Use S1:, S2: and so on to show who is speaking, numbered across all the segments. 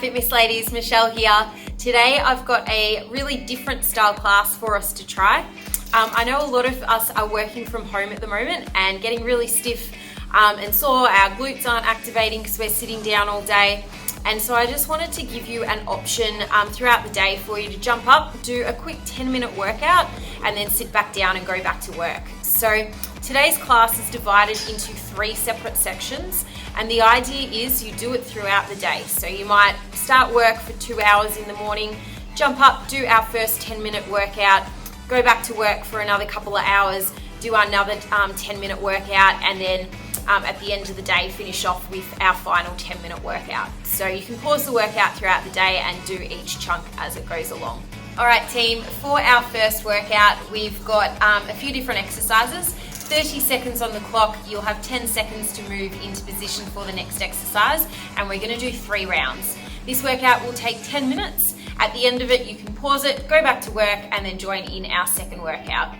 S1: Fitness ladies, Michelle here. Today I've got a really different style class for us to try. I know a lot of us are working from home at the moment and getting really stiff and sore. Our glutes aren't activating because we're sitting down all day. And so I just wanted to give you an option throughout the day for you to jump up, do a quick 10-minute workout, and then sit back down and go back to work. So today's class is divided into 3 separate sections, and the idea is you do it throughout the day. So you might start work for 2 hours in the morning, jump up, do our first 10-minute workout, go back to work for another couple of hours, do another 10-minute workout, and then at the end of the day finish off with our final 10-minute workout. So you can pause the workout throughout the day and do each chunk as it goes along. Alright team, for our first workout we've got a few different exercises. 30 seconds on the clock, you'll have 10 seconds to move into position for the next exercise, and we're going to do 3 rounds. This workout will take 10 minutes. At the end of it you can pause it, go back to work, and then join in our second workout.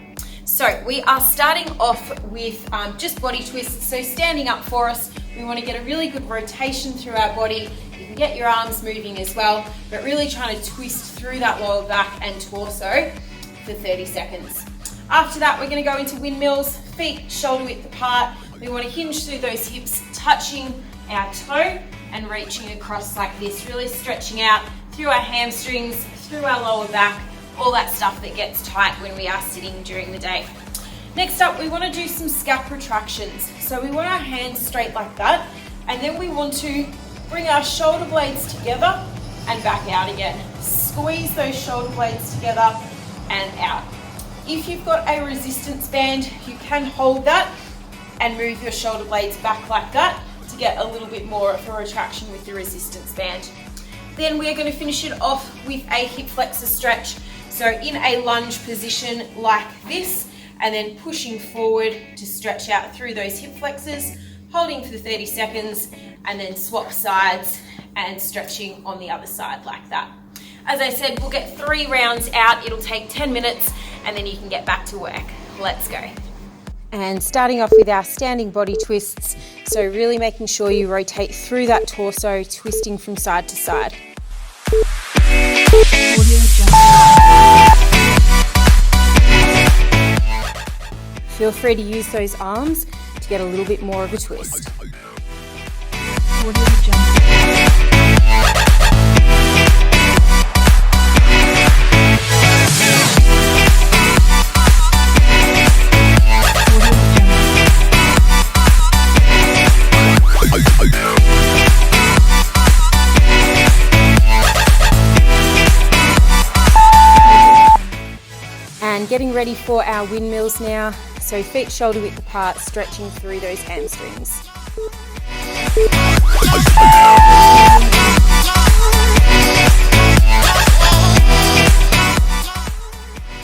S1: So we are starting off with just body twists. So standing up for us, we want to get a really good rotation through our body. You can get your arms moving as well, but really trying to twist through that lower back and torso for 30 seconds. After that, we're going to go into windmills, feet shoulder width apart. We want to hinge through those hips, touching our toe and reaching across like this, really stretching out through our hamstrings, through our lower back, all that stuff that gets tight when we are sitting during the day. Next up, we want to do some scap retractions. So we want our hands straight like that, and then we want to bring our shoulder blades together and back out again. Squeeze those shoulder blades together and out. If you've got a resistance band, you can hold that and move your shoulder blades back like that to get a little bit more of a retraction with the resistance band. Then we're going to finish it off with a hip flexor stretch. So in a lunge position like this, and then pushing forward to stretch out through those hip flexors, holding for 30 seconds, and then swap sides and stretching on the other side like that. As I said, we'll get 3 rounds out. It'll take 10 minutes, and then you can get back to work. Let's go. And starting off with our standing body twists. So really making sure you rotate through that torso, twisting from side to side. Feel free to use those arms to get a little bit more of a twist. And getting ready for our windmills now. So feet shoulder width apart, stretching through those hamstrings.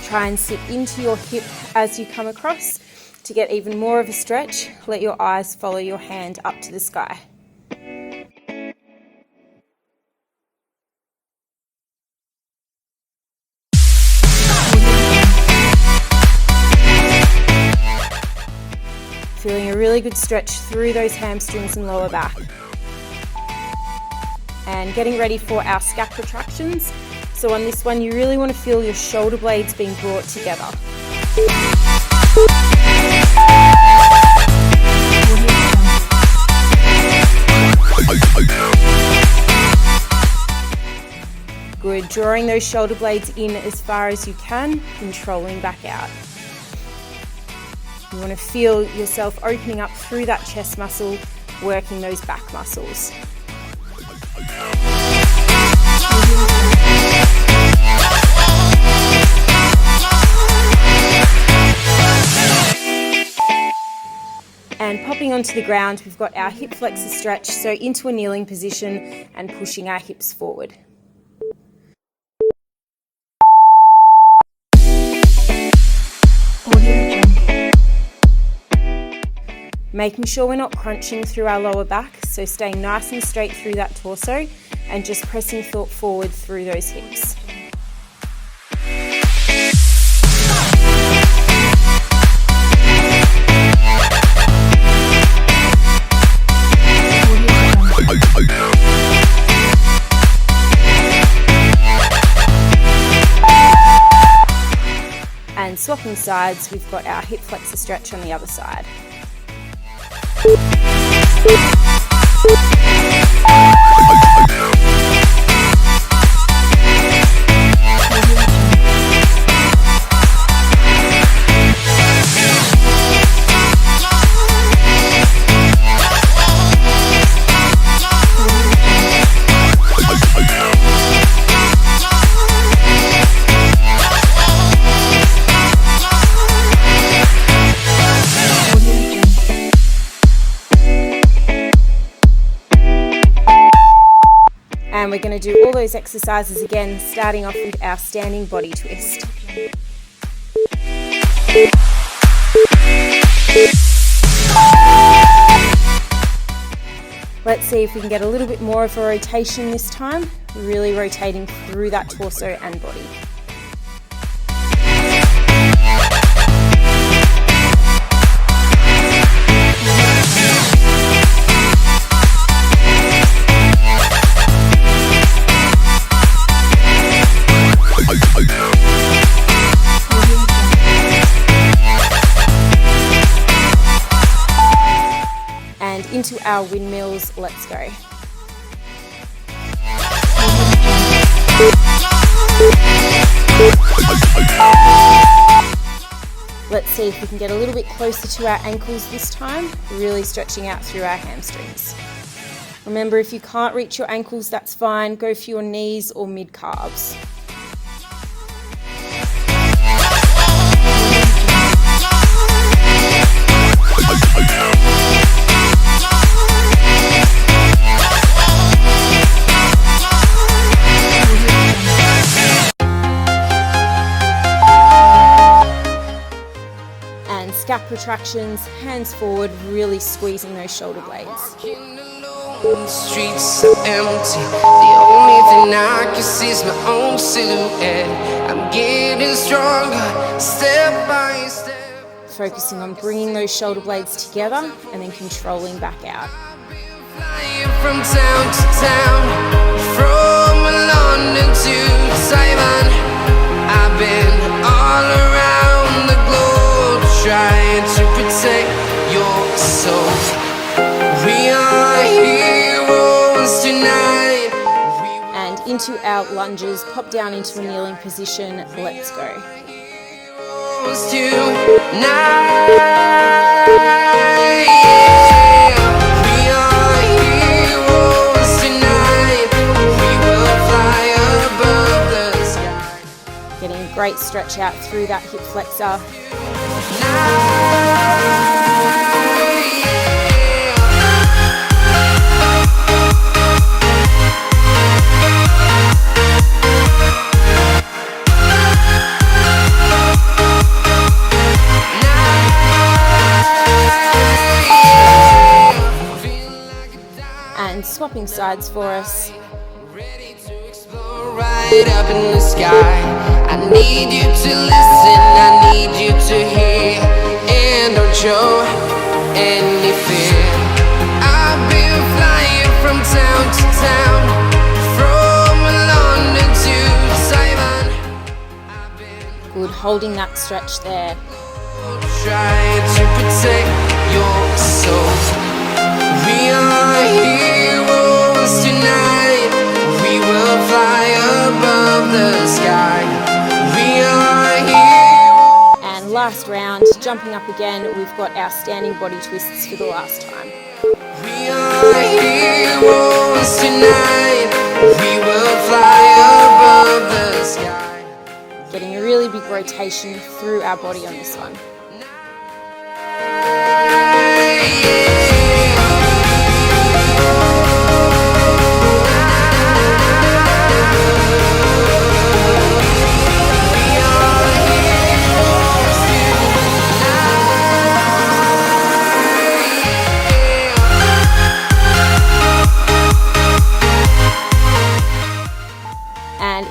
S1: Try and sit into your hip as you come across to get even more of a stretch. Let your eyes follow your hand up to the sky. Feeling a really good stretch through those hamstrings and lower back. And getting ready for our scap retractions. So on this one, you really want to feel your shoulder blades being brought together. Good, drawing those shoulder blades in as far as you can, controlling back out. You want to feel yourself opening up through that chest muscle, working those back muscles. And popping onto the ground, we've got our hip flexor stretch, so into a kneeling position and pushing our hips forward. Making sure we're not crunching through our lower back, so staying nice and straight through that torso and just pressing forward through those hips.
S2: swapping sides, we've got our hip flexor stretch on the other side. And we're going to do all those exercises again, starting off with our standing body twist. Let's see if we can get a little bit more of a rotation this time, really rotating through that torso and body. Into our windmills, let's go. Let's see if we can get a little bit closer to our ankles this time, really stretching out through our hamstrings. Remember, if you can't reach your ankles, that's fine. Go for your knees or mid-calves. Scap retractions, hands forward, really squeezing those shoulder blades.
S3: The streets are empty. The only thing I can see is my own silhouette. I'm getting stronger, step by step.
S2: Focusing on bringing those shoulder blades together and then controlling back out.
S3: Flying from town to town, from London to Taiwan. I've been all around the globe, trying to protect your soul. We are heroes tonight.
S2: And into our lunges, pop down into a kneeling position. Let's go.
S3: Heroes tonight. We are heroes tonight. We will fly above the sky.
S2: Getting a great stretch out through that hip flexor. And swapping sides for us.
S3: Ready to explore right up in the sky. I need you to listen, I need you to hear, and don't show any fear. I've been flying from town to town, from London to Taiwan.
S2: Good, holding that stretch there.
S3: Trying to protect your soul. We are heroes tonight. We will fly above the sky. We are heroes.
S2: And last round, jumping up again, we've got our standing body twists for the last time.
S3: We are heroes tonight. We will fly above the sky.
S2: Getting a really big rotation through our body on this one.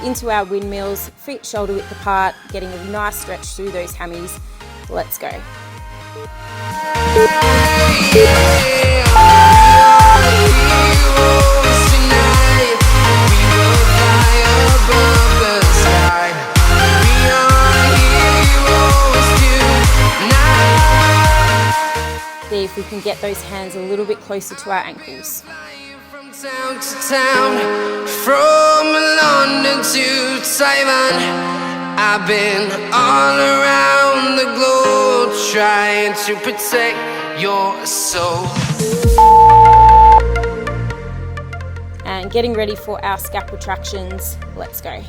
S2: Into our windmills, feet shoulder width apart, getting a nice stretch through those hammies. Let's go.
S3: We are heroes
S2: we can get those hands a little bit closer to our ankles.
S3: From town to town, from London to Taiwan, I've been all around the globe trying to protect your soul.
S2: And getting ready for our scap retractions. Let's go.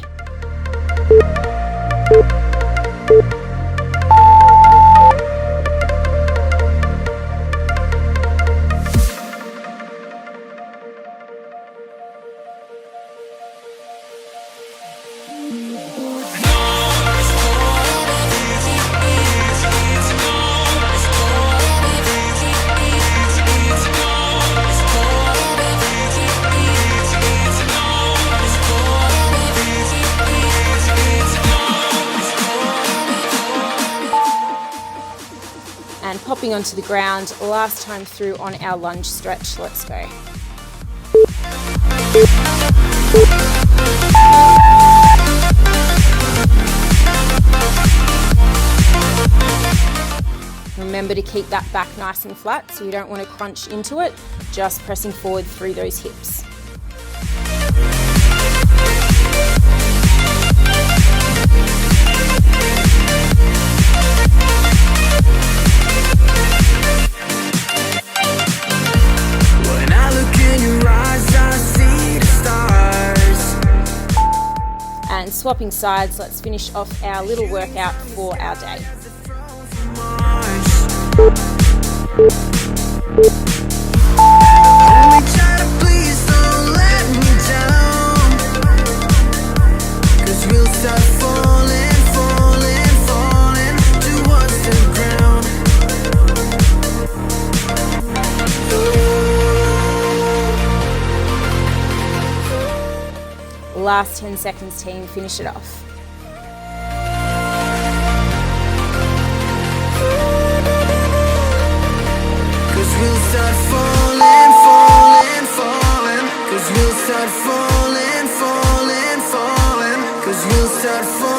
S2: And popping onto the ground, last time through on our lunge stretch. Let's go. Remember to keep that back nice and flat, so you don't want to crunch into it, just pressing forward through those hips. And swapping sides, let's finish off our little workout for our day. Last 10 seconds, team, finish it off.
S3: Cause we'll start falling, falling, falling. Cause we'll start falling, falling, falling. Cause we'll start falling.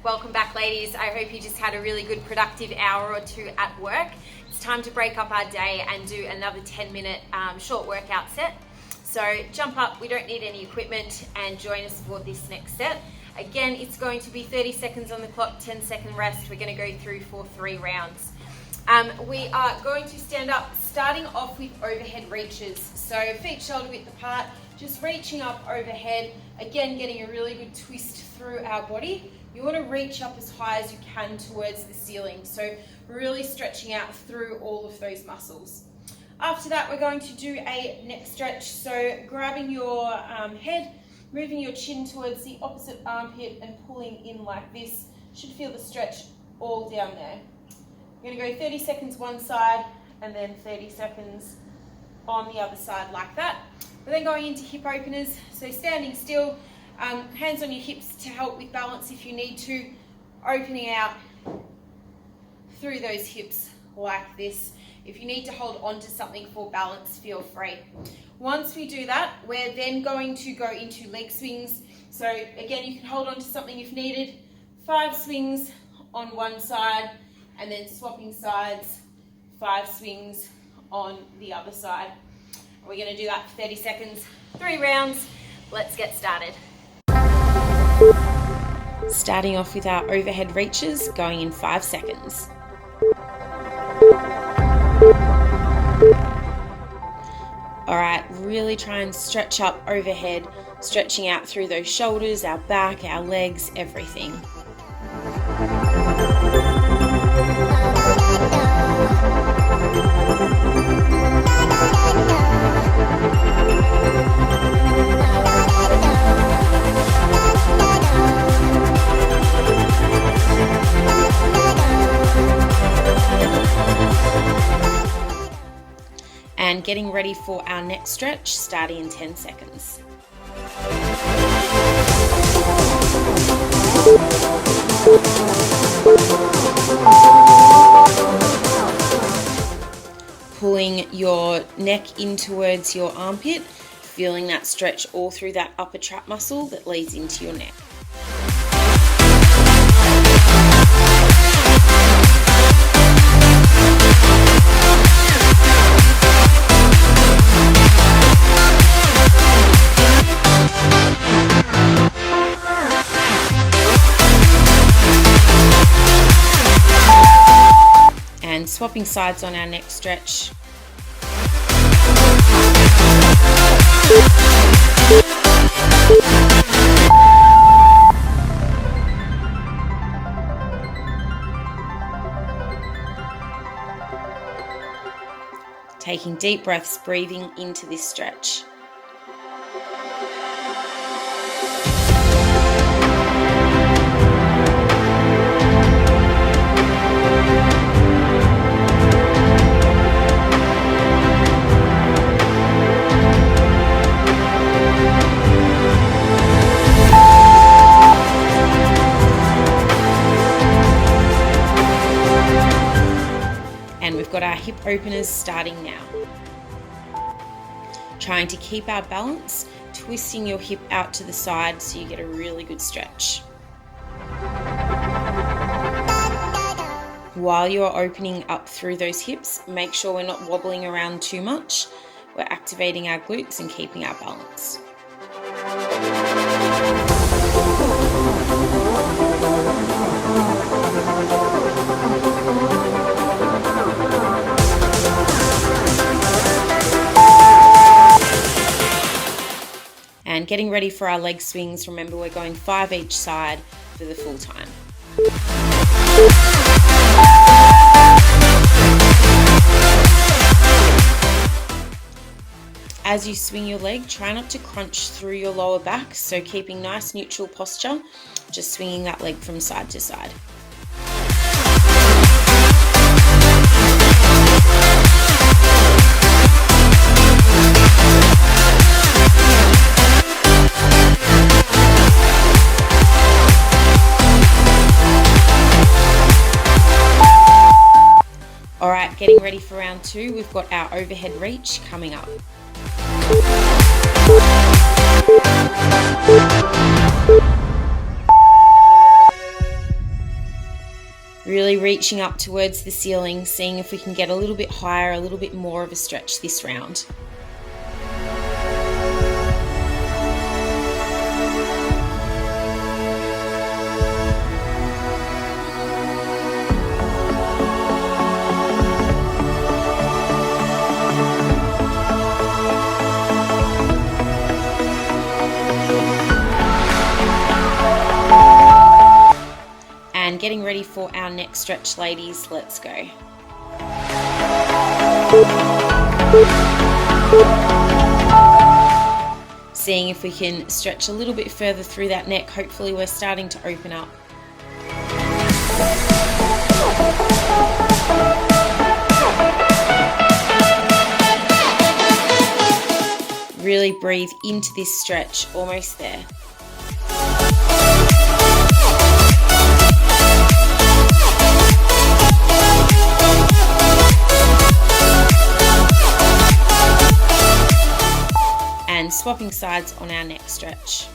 S1: Welcome back, ladies. I hope you just had a really good productive hour or two at work. It's time to break up our day and do another 10-minute short workout set. So jump up, we don't need any equipment, and join us for this next set. Again, it's going to be 30 seconds on the clock, 10-second rest. We're going to go through for 3 rounds. We are going to stand up, starting off with overhead reaches. So feet shoulder width apart, just reaching up overhead. Again, getting a really good twist through our body. You want to reach up as high as you can towards the ceiling. So really stretching out through all of those muscles. After that, we're going to do a neck stretch. So grabbing your head, moving your chin towards the opposite armpit and pulling in like this. Should feel the stretch all down there. We're going to go 30 seconds one side and then 30 seconds on the other side like that. We're then going into hip openers. So standing still, hands on your hips to help with balance if you need to, opening out through those hips like this. If you need to hold on to something for balance, feel free. Once we do that, we're then going to go into leg swings. So again, you can hold on to something if needed. 5 swings on one side and then swapping sides, 5 swings on the other side. We're going to do that for 30 seconds, 3 rounds. Let's get started.
S2: Starting off with our overhead reaches, going in 5 seconds. Alright, really try and stretch up overhead, stretching out through those shoulders, our back, our legs, everything. And getting ready for our next stretch, starting in 10 seconds. Pulling your neck in towards your armpit, feeling that stretch all through that upper trap muscle that leads into your neck. And swapping sides on our next stretch. Taking deep breaths, breathing into this stretch. And we've got our hip openers starting now. Trying to keep our balance, twisting your hip out to the side so you get a really good stretch. While you're opening up through those hips, make sure we're not wobbling around too much. We're activating our glutes and keeping our balance. And getting ready for our leg swings. Remember, we're going 5 each side for the full time. As you swing your leg, try not to crunch through your lower back, so keeping nice neutral posture, just swinging that leg from side to side. Alright, getting ready for round 2, we've got our overhead reach coming up. Really reaching up towards the ceiling, seeing if we can get a little bit higher, a little bit more of a stretch this round. And getting ready for our next stretch, ladies. Let's go. Seeing if we can stretch a little bit further through that neck. Hopefully we're starting to open up. Really breathe into this stretch, almost there. And swapping sides on our next stretch.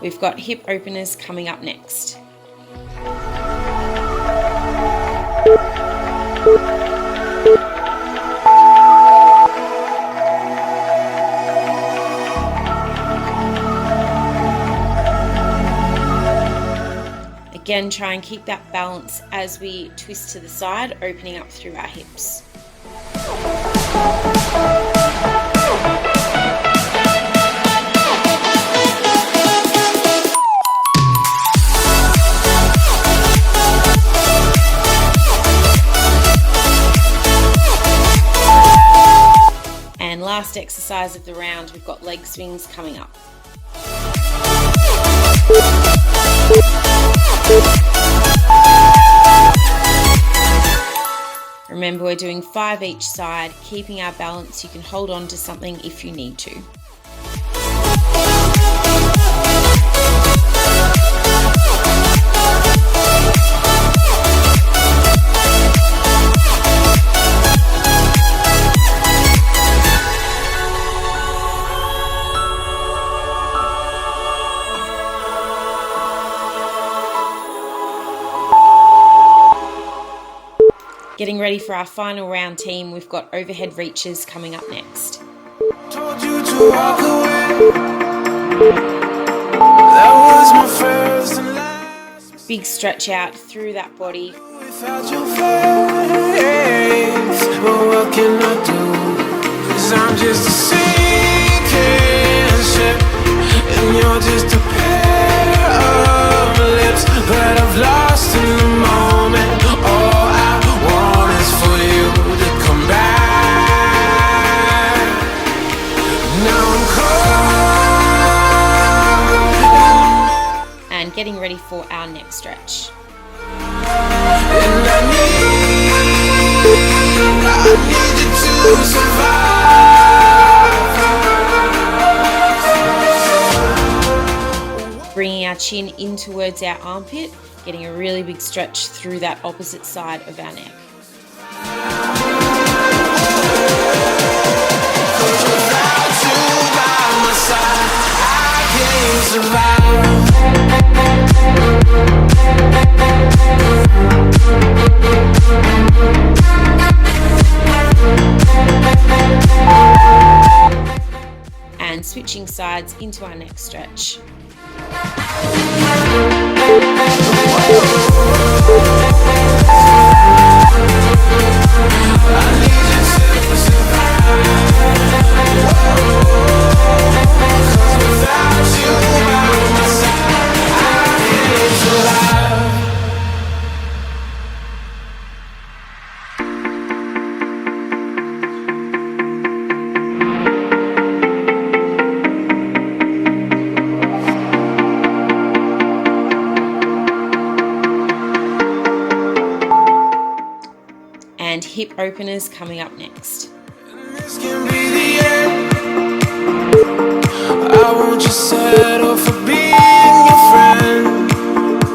S2: We've got hip openers coming up next. Again, try and keep that balance as we twist to the side, opening up through our hips. last exercise of the round, we've got leg swings coming up. Remember, we're doing 5 each side, keeping our balance. You can hold on to something if you need to. Getting ready for our final round, team. We've got overhead reaches coming up next.
S3: Told you to walk away. That was my first and last.
S2: Big stretch out through that body.
S3: Without your face, well, what can I do? 'Cause I'm just a sinking ship, and you're just a pair of lips. But I've lost in the moment. All I want is for you to come back. Now I'm caught.
S2: And getting ready for our next stretch.
S3: And I need you to survive.
S2: Bringing our chin in towards our armpit, getting a really big stretch through that opposite side of our neck.
S3: Without you by my side, I can't survive.
S2: And switching sides into our next stretch. And hip openers coming up next.
S3: This can be the end. I won't just settle for being your friend.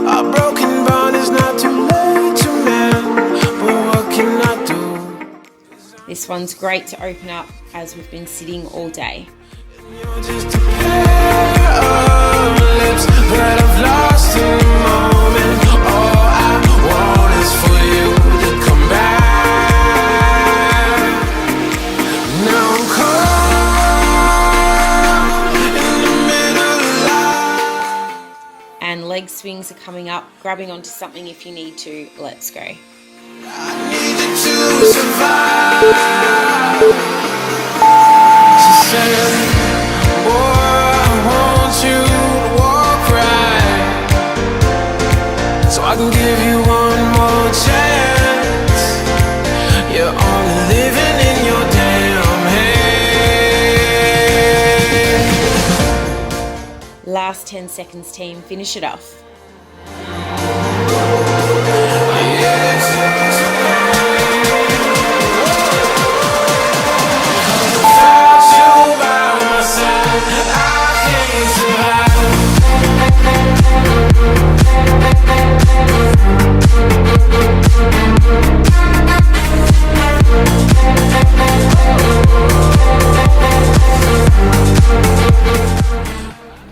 S3: A broken bond is not too late to mend. But what can I do?
S2: This one's great to open up as we've been sitting all day.
S3: You're just a pair of lips, but I've lost in the moment. All I want is for you to come back. Now I'm caught in the middle of life.
S2: And leg swings are coming up, grabbing onto something if you need to. Let's go.
S3: I need you to survive. She said, boy, I want you to walk right, so I can give you one more chance. You're only living in your damn head.
S2: Last 10 seconds, team. Finish it off.
S3: Without you by my side, I can't survive.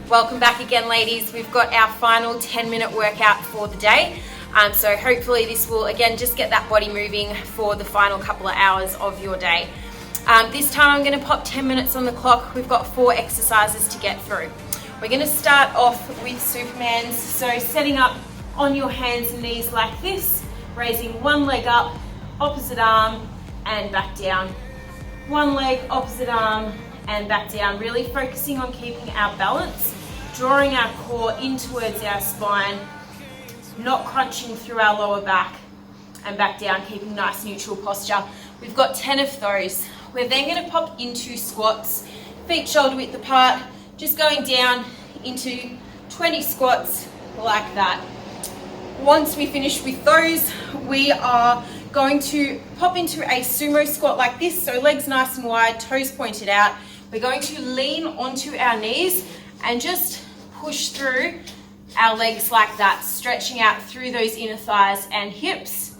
S1: Welcome back again, ladies. We've got our final 10-minute workout for the day. So hopefully this will, again, just get that body moving for the final couple of hours of your day. This time I'm going to pop 10 minutes on the clock. We've got 4 exercises to get through. We're going to start off with Supermans. So setting up on your hands and knees like this, raising one leg up, opposite arm, and back down. One leg, opposite arm, and back down. Really focusing on keeping our balance, drawing our core in towards our spine, not crunching through our lower back, and back down, keeping nice neutral posture. We've got 10 of those. We're then going to pop into squats, feet shoulder width apart, just going down into 20 squats like that. Once we finish with those, we are going to pop into a sumo squat like this, so legs nice and wide, toes pointed out. We're going to lean onto our knees and just push through our legs like that, stretching out through those inner thighs and hips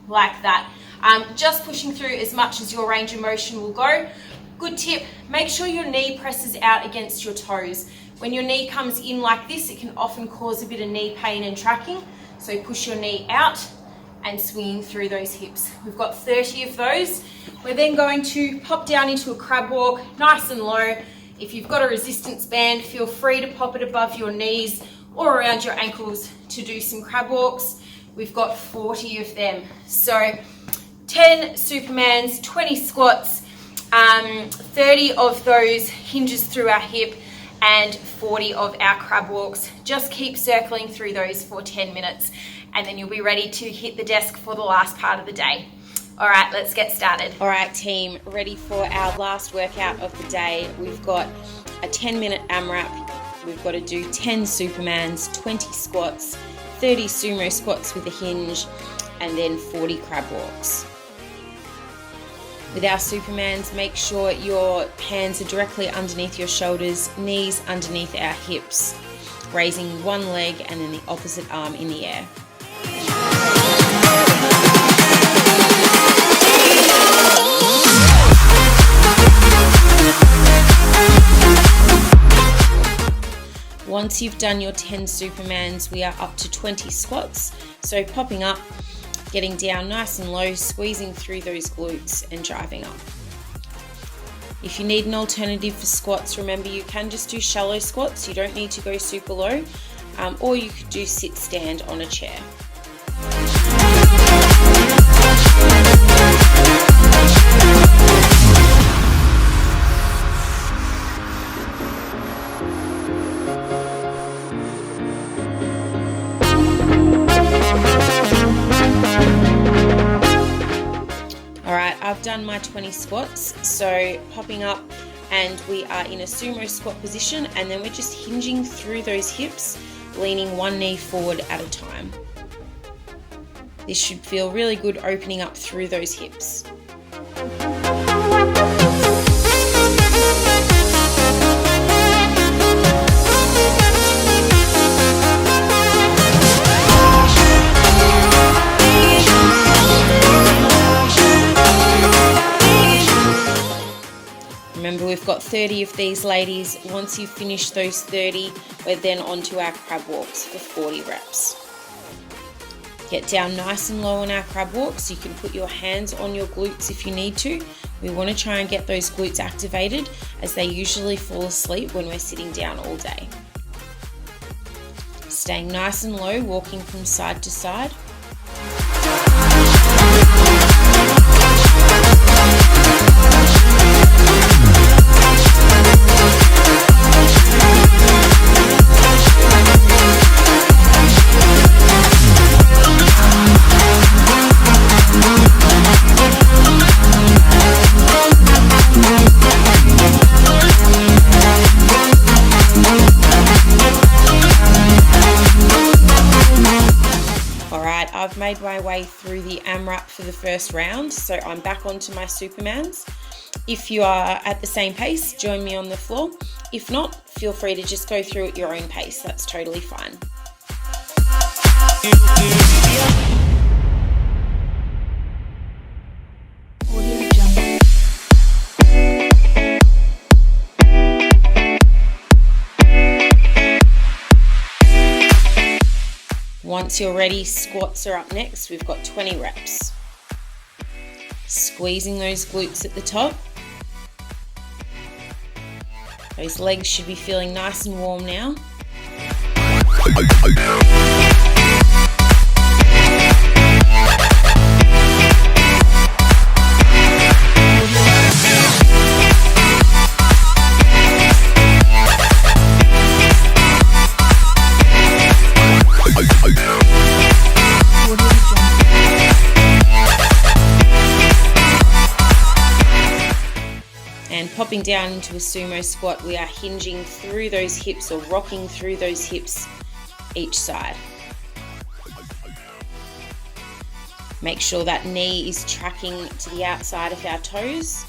S1: like that. Just pushing through as much as your range of motion will go. Good tip, make sure your knee presses out against your toes. When your knee comes in like this, it can often cause a bit of knee pain and tracking. So push your knee out and swinging through those hips. We've got 30 of those. We're then going to pop down into a crab walk, nice and low. If you've got a resistance band, feel free to pop it above your knees or around your ankles to do some crab walks. We've got 40 of them. So 10 Supermans, 20 squats, 30 of those hinges through our hip, and 40 of our crab walks. Just keep circling through those for 10 minutes and then you'll be ready to hit the desk for the last part of the day. All right, let's get started.
S2: All right, team, ready for our last workout of the day. We've got a 10-minute AMRAP. We've got to do 10 Supermans, 20 squats, 30 sumo squats with a hinge, and then 40 crab walks. With our Supermans, make sure your hands are directly underneath your shoulders, knees underneath our hips, raising one leg and then the opposite arm in the air. Once you've done your 10 Supermans, we are up to 20 squats. So popping up, getting down nice and low, squeezing through those glutes and driving up. If you need an alternative for squats, remember you can just do shallow squats. You don't need to go super low, or you could do sit stand on a chair. I've done my 20 squats, so popping up and we are in a sumo squat position, and then we're just hinging through those hips, leaning one knee forward at a time. This should feel really good opening up through those hips. Remember, we've got 30 of these, ladies. Once you finish those 30, we're then onto our crab walks for 40 reps. Get down nice and low on our crab walks. You can put your hands on your glutes if you need to. We want to try and get those glutes activated, as they usually fall asleep when we're sitting down all day. Staying nice and low, walking from side to side. I've made my way through the AMRAP for the first round, so I'm back onto my Supermans. If you are at the same pace, join me on the floor. If not, feel free to just go through at your own pace. That's totally fine. Once you're ready, squats are up next. We've got 20 reps. Squeezing those glutes at the top. Those legs should be feeling nice and warm now. And popping down into a sumo squat, we are hinging through those hips or rocking through those hips each side. Make sure that knee is tracking to the outside of our toes.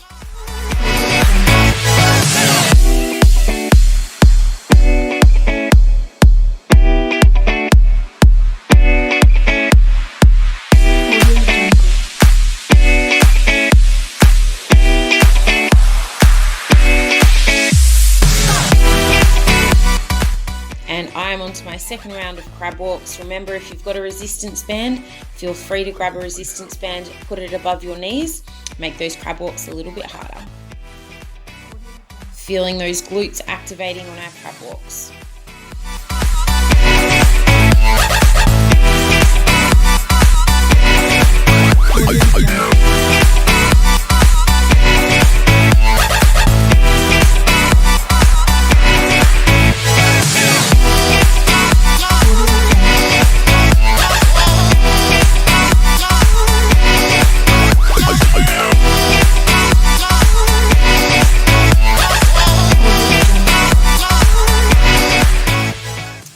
S2: Onto my second round of crab walks. Remember, if you've got a resistance band, feel free to grab a resistance band, put it above your knees, make those crab walks a little bit harder. Feeling those glutes activating on our crab walks.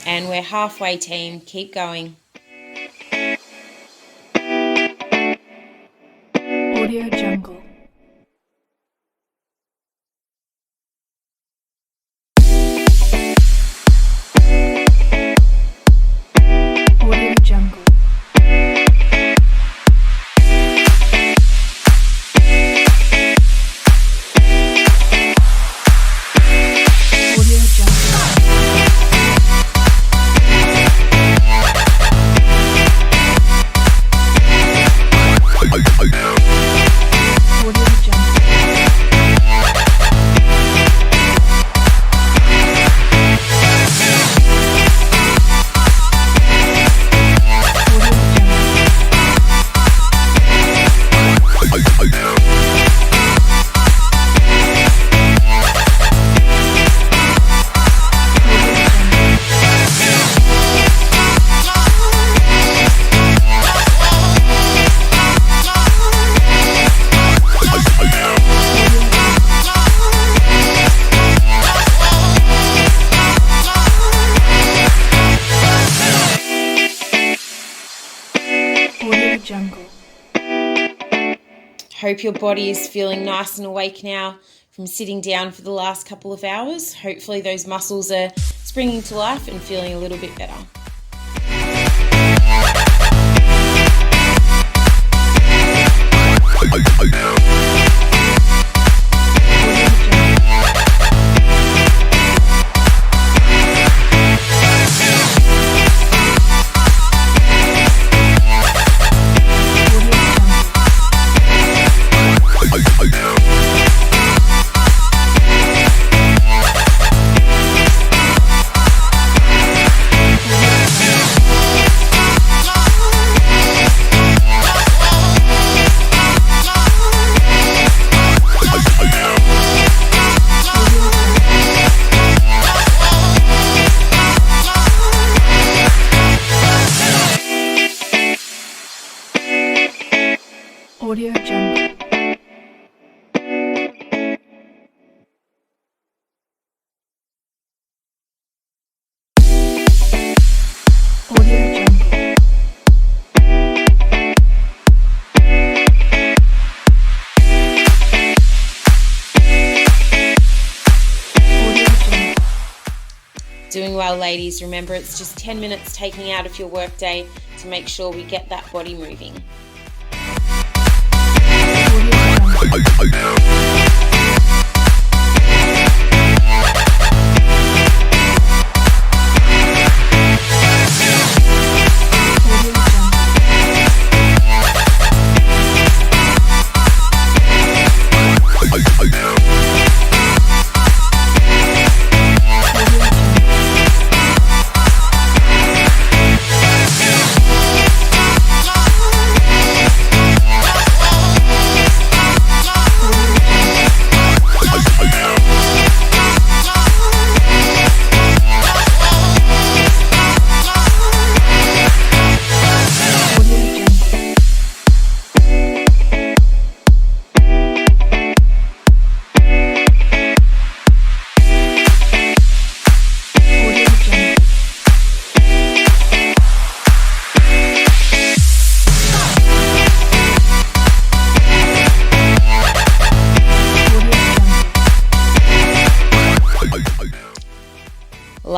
S2: And we're halfway, team. Keep going.
S4: Audio Jungle. Audio Jungle. Jungle.
S2: Hope your body is feeling nice and awake now from sitting down for the last couple of hours. Hopefully those muscles are springing to life and feeling a little bit better.
S4: Audio Jungle. Audio Jungle.
S2: Doing well, ladies. Remember, it's just 10 minutes taking out of your workday to make sure we get that body moving.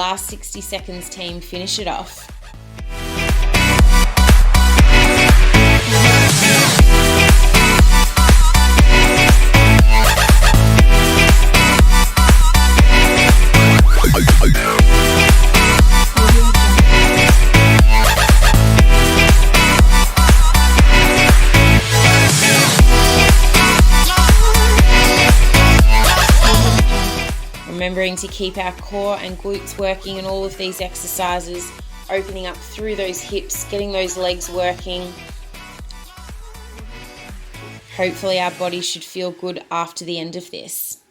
S2: last 60 seconds, team. Finish it off. Remembering to keep our core and glutes working in all of these exercises, opening up through those hips, getting those legs working. Hopefully our body should feel good after the end of this.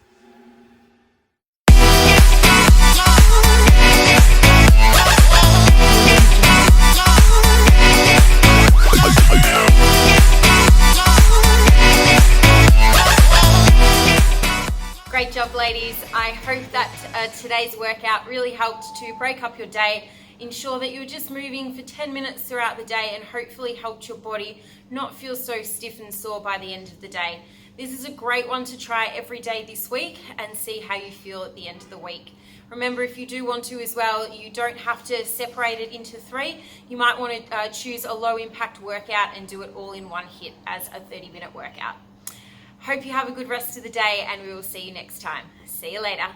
S1: Great job, ladies. I hope that today's workout really helped to break up your day, ensure that you're just moving for 10 minutes throughout the day, and hopefully helped your body not feel so stiff and sore by the end of the day. This is a great one to try every day this week and see how you feel at the end of the week. Remember, if you do want to as well, you don't have to separate it into 3. You might want to choose a low impact workout and do it all in one hit as a 30-minute workout. Hope you have a good rest of the day, and we will see you next time. See you later.